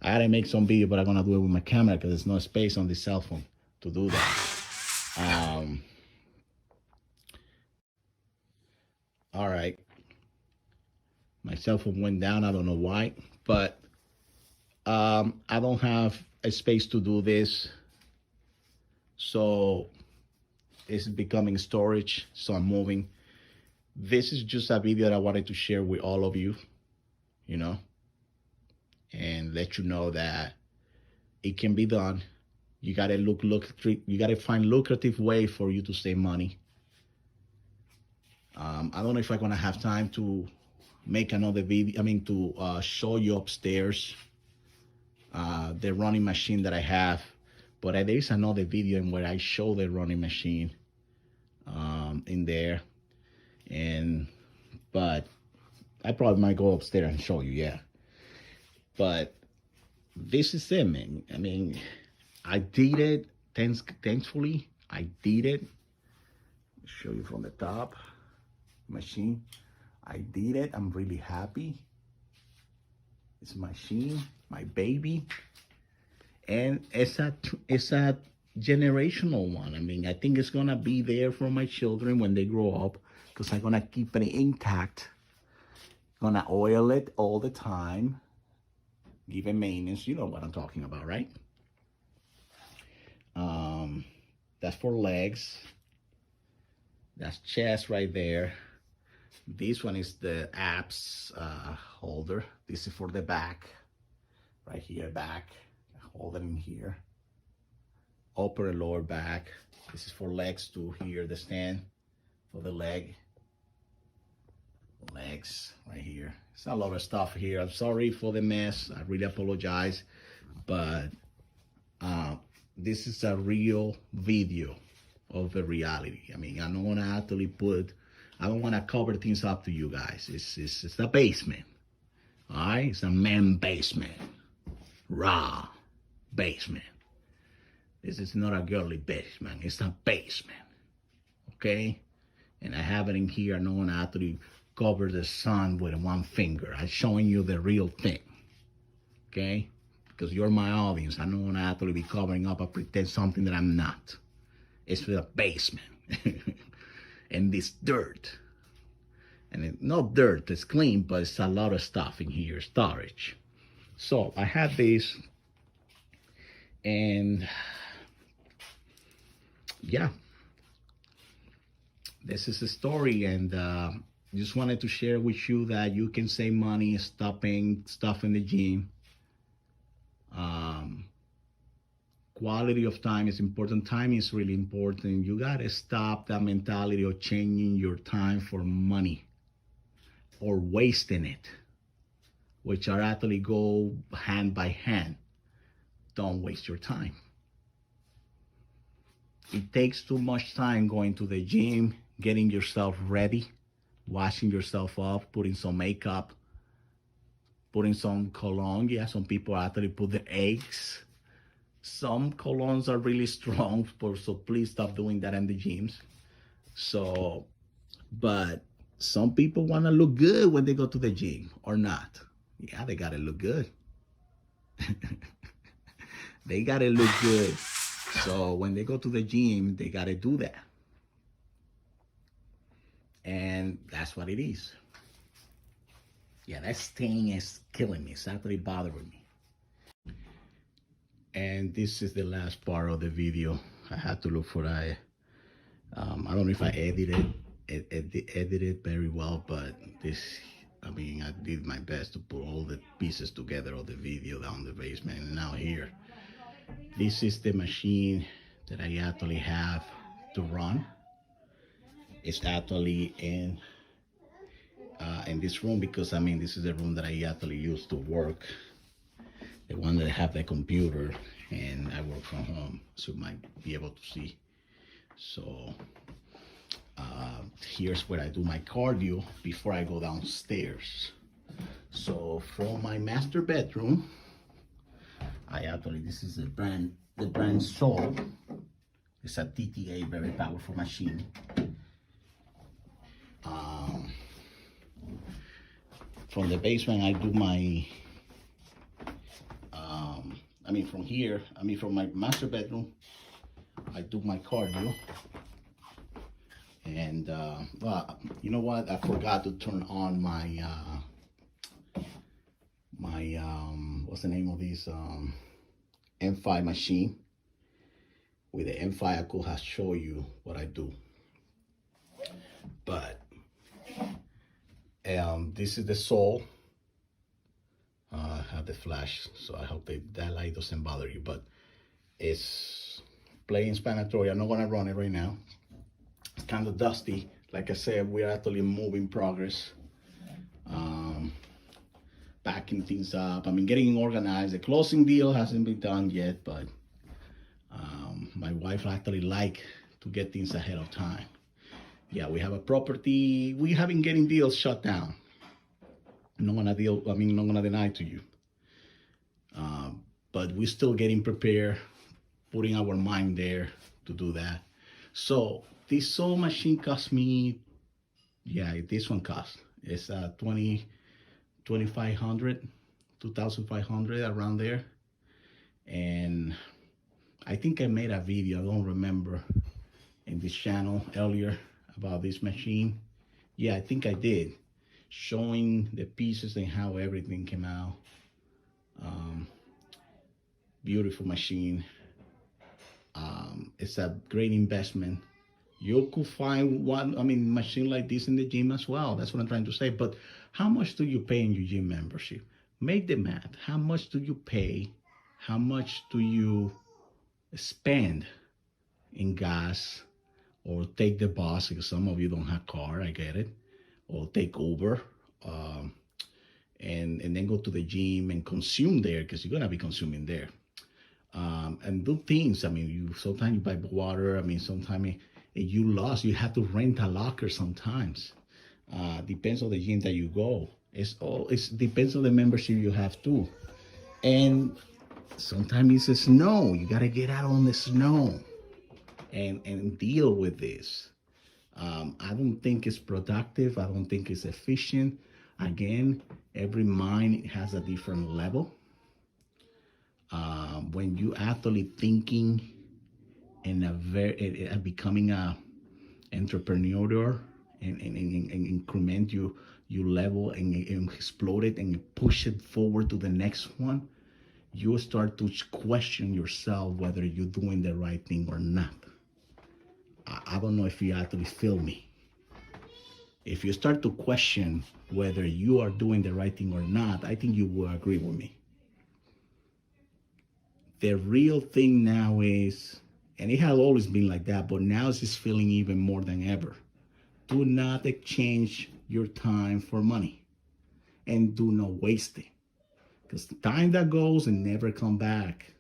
I gotta make some video, but I'm gonna do it with my camera because there's no space on the cell phone to do that. All right. My cell phone went down. I don't know why, but I don't have a space to do this. So it's becoming storage. So I'm moving. This is just a video that I wanted to share with all of you, and let you know that it can be done. You gotta you gotta find lucrative way for you to save money. I don't know if I'm gonna have time to make another video. To show you upstairs the running machine that I have, but there is another video in where I show the running machine in there. But I probably might go upstairs and show you, yeah. But this is it, man. I did it. Thankfully, I did it. I'll show you from the top. Machine. I did it. I'm really happy. It's my machine, my baby, and it's a generational one. I mean, I think it's gonna be there for my children when they grow up, because I'm gonna keep it intact. Gonna oil it all the time, give it maintenance. You know what I'm talking about, right? That's for legs. That's chest right there. This one is the apps holder. This is for the back, right here, back. Hold it in here. Upper and lower back. This is for legs too. Here, the stand for the legs right here. It's a lot of stuff here. I'm sorry for the mess. I really apologize, but this is a real video of the reality. I mean, I don't want to actually I don't want to cover things up to you guys. It's the basement. All right, it's a man basement, raw basement. This is not a girly basement. It's a basement. Okay, and I have it in here. I don't want to actually cover the sun with one finger. I'm showing you the real thing. Okay, because you're my audience. I don't want to actually be covering up or pretend something that I'm not. It's the basement. And this dirt. And it's not dirt, it's clean, but it's a lot of stuff in here, storage. So I had this, and yeah, this is the story. And just wanted to share with you that you can save money stopping stuff in the gym. Quality of time is important. Time is really important. You gotta stop that mentality of changing your time for money or wasting it, which are actually go hand by hand. Don't waste your time. It takes too much time going to the gym, getting yourself ready, washing yourself off, putting some makeup, putting some cologne. Yeah, some people actually put the eggs. Some colognes are really strong, so please stop doing that in the gyms. So, but some people want to look good when they go to the gym or not. Yeah, they got to look good. They got to look good. So when they go to the gym, they got to do that. And that's what it is. Yeah, that stain is killing me. It's actually bothering me. And this is the last part of the video. I had to look for I don't know if I edited it very well, but I mean, I did my best to put all the pieces together of the video down the basement. And now here, this is the machine that I actually have to run. It's actually in this room, because I mean, this is the room that I actually use to work. The one that I have the computer, and I work from home, so you might be able to see. So here's where I do my cardio before I go downstairs. So from my master bedroom, this is the brand Soul. It's a TTA, very powerful machine. From the basement, I do my from my master bedroom, I do my cardio. And well, you know what? I forgot to turn on my what's the name of this M5 machine. With the M5, I could have show you what I do. But this is the Soul. I have the flash, so I hope that light doesn't bother you, but it's plain explanatory. I'm not gonna run it right now. It's kind of dusty. Like I said, we're actually a moving progress. Backing things up. I mean, getting organized. The closing deal hasn't been done yet, but my wife actually like to get things ahead of time. Yeah, we have a property. We have been getting deals shut down. I'm not gonna deny to you. But we're still getting prepared, putting our mind there to do that. So this Soul machine cost me, yeah, this one cost. It's $2,500 2,500 around there. And I think I made a video, I don't remember, in this channel earlier about this machine. Yeah, I think I did, showing the pieces and how everything came out. Beautiful machine. It's a great investment. You could find one, machine like this in the gym as well. That's what I'm trying to say. But how much do you pay in your gym membership? Make the math. How much do you pay? How much do you spend in gas, or take the bus, because some of you don't have car, I get it, or take Uber, and then go to the gym and consume there, because you're gonna be consuming there, and do things. You sometimes you buy water. Sometimes you lost, you have to rent a locker sometimes. Depends on the gym that you go. It depends on the membership you have too. And sometimes it's snow. You gotta get out on the snow and deal with this. I don't think it's productive. I don't think it's efficient. Again, every mind has a different level. When you actually thinking in becoming a entrepreneur, and increment you level and explode it and push it forward to the next one, you start to question yourself whether you're doing the right thing or not. I don't know if you actually feel me. If you start to question whether you are doing the right thing or not, I think you will agree with me. The real thing now is, and it has always been like that, but now it's just feeling even more than ever. Do not exchange your time for money, and do not waste it, because the time that goes and never come back.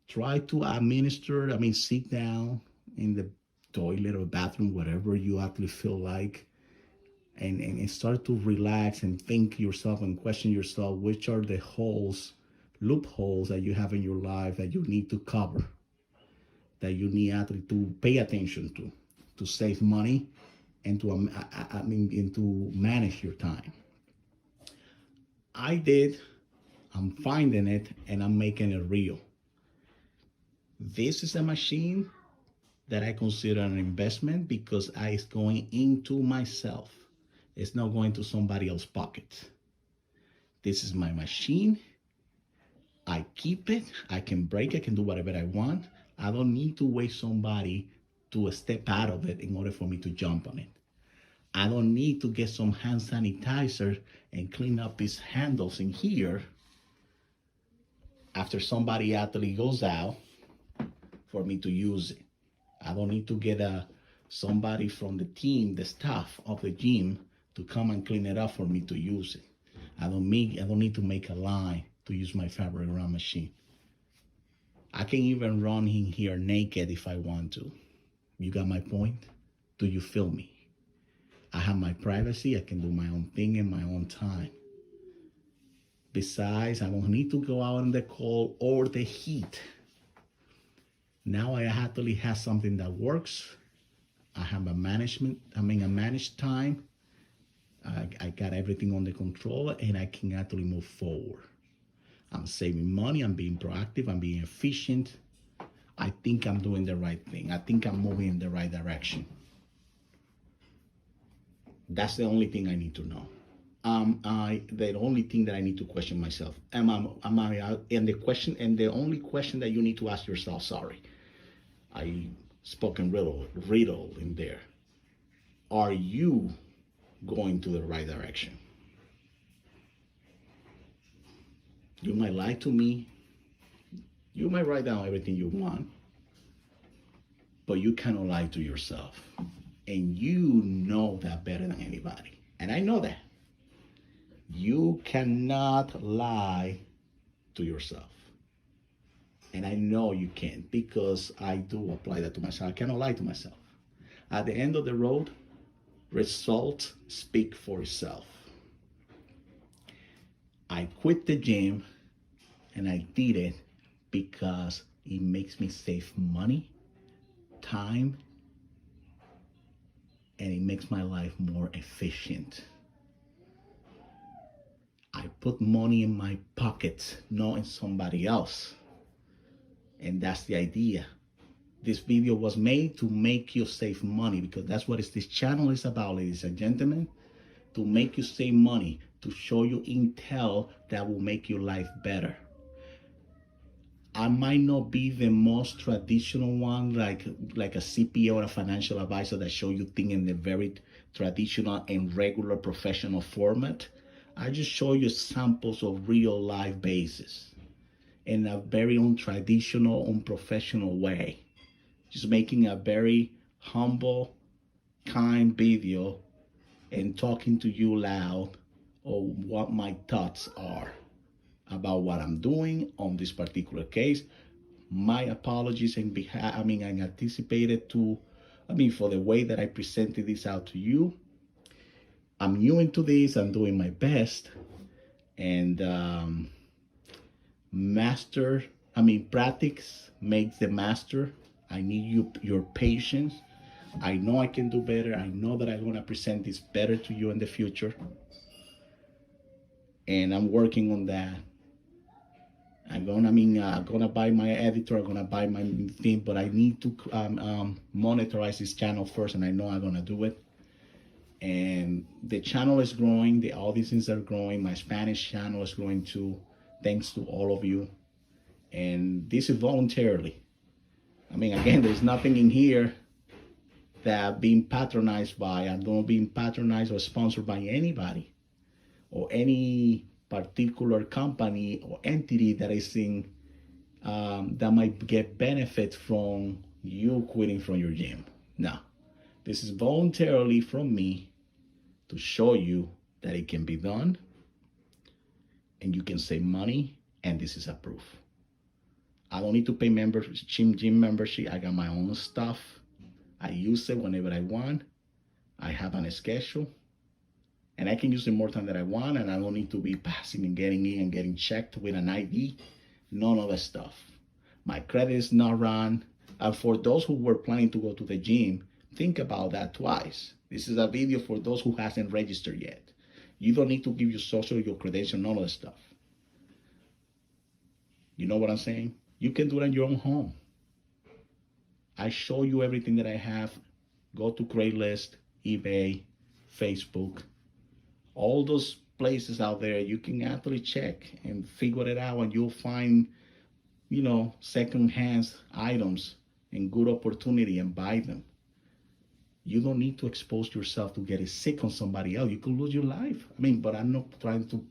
Try to administer, sit down in the toilet or bathroom, whatever you actually feel like, and start to relax and think yourself and question yourself, which are the loopholes that you have in your life that you need to cover, that you need actually to pay attention to save money, and to manage your time. I did. I'm finding it, and I'm making it real. This is a machine that I consider an investment, because it's going into myself. It's not going to somebody else's pocket. This is my machine. I keep it. I can break it. I can do whatever I want. I don't need to wait somebody to step out of it in order for me to jump on it. I don't need to get some hand sanitizer and clean up these handles in here after somebody actually goes out for me to use it. I don't need to get somebody from the team, the staff of the gym, to come and clean it up for me to use it. I don't need to make a line to use my fabric run machine. I can even run in here naked if I want to. You got my point? Do you feel me? I have my privacy. I can do my own thing in my own time. Besides, I don't need to go out in the cold or the heat. Now I actually have something that works. I have a managed time. I got everything under control, and I can actually move forward. I'm saving money. I'm being proactive. I'm being efficient. I think I'm doing the right thing. I think I'm moving in the right direction. That's the only thing I need to know. The only thing that I need to question myself. And the only question that you need to ask yourself, sorry, I spoke in riddle in there. Are you going to the right direction? You might lie to me. You might write down everything you want, but you cannot lie to yourself. And you know that better than anybody. And I know that. You cannot lie to yourself. And I know you can't, because I do apply that to myself. I cannot lie to myself. At the end of the road, results speak for itself. I quit the gym, and I did it because it makes me save money, time, and it makes my life more efficient. I put money in my pocket, not in somebody else. And that's the idea. This video was made to make you save money, because that's what this channel is about, ladies and gentlemen. To make you save money, to show you intel that will make your life better. I might not be the most traditional one, like a CPA or a financial advisor that show you things in the very traditional and regular professional format. I just show you samples of real life basis in a very untraditional, unprofessional way. Just making a very humble, kind video and talking to you loud of what my thoughts are about what I'm doing on this particular case. My apologies and I anticipated for the way that I presented this out to you. I'm new into this. I'm doing my best, and practice makes the master. I need your patience. I know I can do better. I know that I'm gonna present this better to you in the future, and I'm working on that. I'm gonna buy my editor. I'm gonna buy my thing, but I need to monetize this channel first, and I know I'm gonna do it. And the channel is growing. The audiences are growing. My Spanish channel is growing too, thanks to all of you. And this is voluntarily. Again, there's nothing in here that being patronized by. I'm not being patronized or sponsored by anybody or any particular company or entity that is in that might get benefit from you quitting from your gym. No, this is voluntarily from me to show you that it can be done and you can save money, and this is a proof. I don't need to pay gym membership. I got my own stuff. I use it whenever I want. I have a schedule. And I can use it more time than I want, and I don't need to be passing and getting in and getting checked with an ID. None of that stuff. My credit is not run. And for those who were planning to go to the gym, think about that twice. This is a video for those who hasn't registered yet. You don't need to give your social, your credential, none of that stuff. You know what I'm saying? You can do it in your own home. I show you everything that I have. Go to Craigslist, eBay, Facebook. All those places out there, you can actually check and figure it out, and you'll find, second-hand items and good opportunity and buy them. You don't need to expose yourself to getting sick on somebody else. You could lose your life. But I'm not trying to,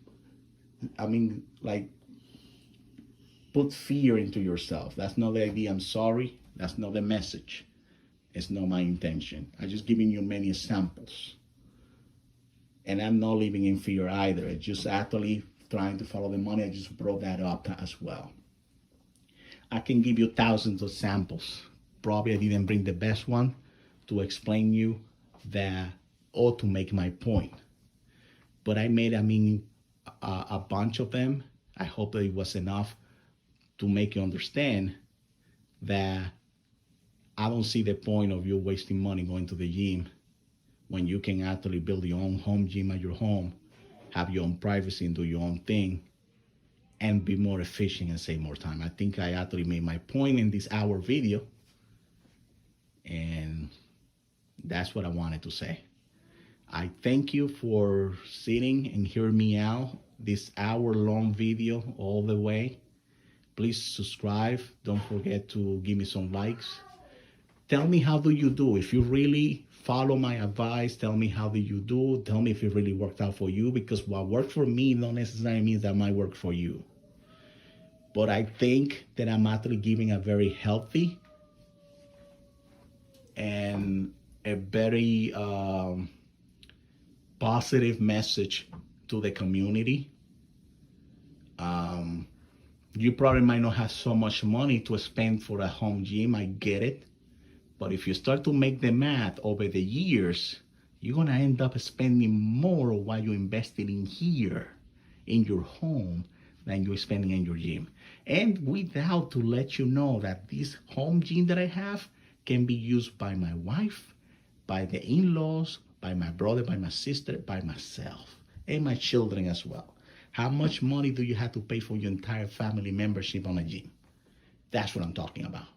put fear into yourself. That's not the idea. I'm sorry. That's not the message. It's not my intention. I'm just giving you many examples. And I'm not living in fear either. It's just actually trying to follow the money. I just brought that up as well. I can give you thousands of samples. Probably I didn't bring the best one to explain you that or to make my point. But I made, a bunch of them. I hope that it was enough to make you understand that I don't see the point of you wasting money going to the gym when you can actually build your own home gym at your home, have your own privacy and do your own thing, and be more efficient and save more time. I think I actually made my point in this hour video, and that's what I wanted to say. I thank you for sitting and hearing me out this hour-long video all the way. Please subscribe. Don't forget to give me some likes. Tell me how do you do. If you really follow my advice, tell me how do you do. Tell me if it really worked out for you, because what worked for me don't necessarily mean that might work for you. But I think that I'm actually giving a very healthy and a very positive message to the community. You probably might not have so much money to spend for a home gym. I get it. But if you start to make the math over the years, you're going to end up spending more while you invested in here, in your home, than you're spending in your gym. And without to let you know that this home gym that I have can be used by my wife, by the in-laws, by my brother, by my sister, by myself, and my children as well. How much money do you have to pay for your entire family membership on a gym? That's what I'm talking about.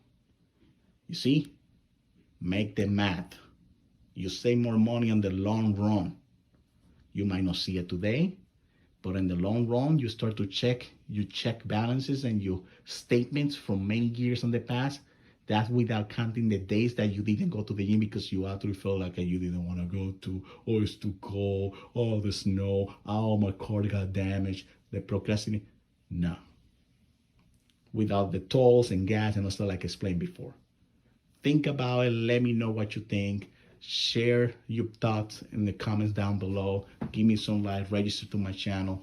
You see? Make the math. You save more money in the long run. You might not see it today, but in the long run, you start to check balances and your statements from many years in the past. That's without counting the days that you didn't go to the gym because you actually felt like you didn't want to go to, or it's too cold, oh, the snow, oh, my car got damaged, the procrastination. No. Without the tolls and gas and stuff like I explained before. Think about it. Let me know what you think. Share your thoughts in the comments down below. Give me some like, register to my channel.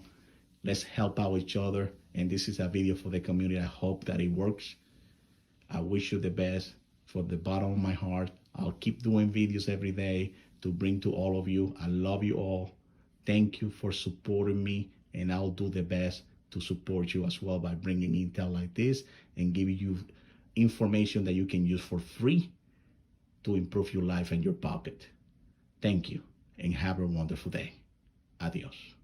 Let's help out each other. And this is a video for the community. I hope that it works. I wish you the best from the bottom of my heart. I'll keep doing videos every day to bring to all of you. I love you all. Thank you for supporting me, and I'll do the best to support you as well by bringing intel like this and giving you information that you can use for free to improve your life and your pocket. Thank you, and have a wonderful day. Adios.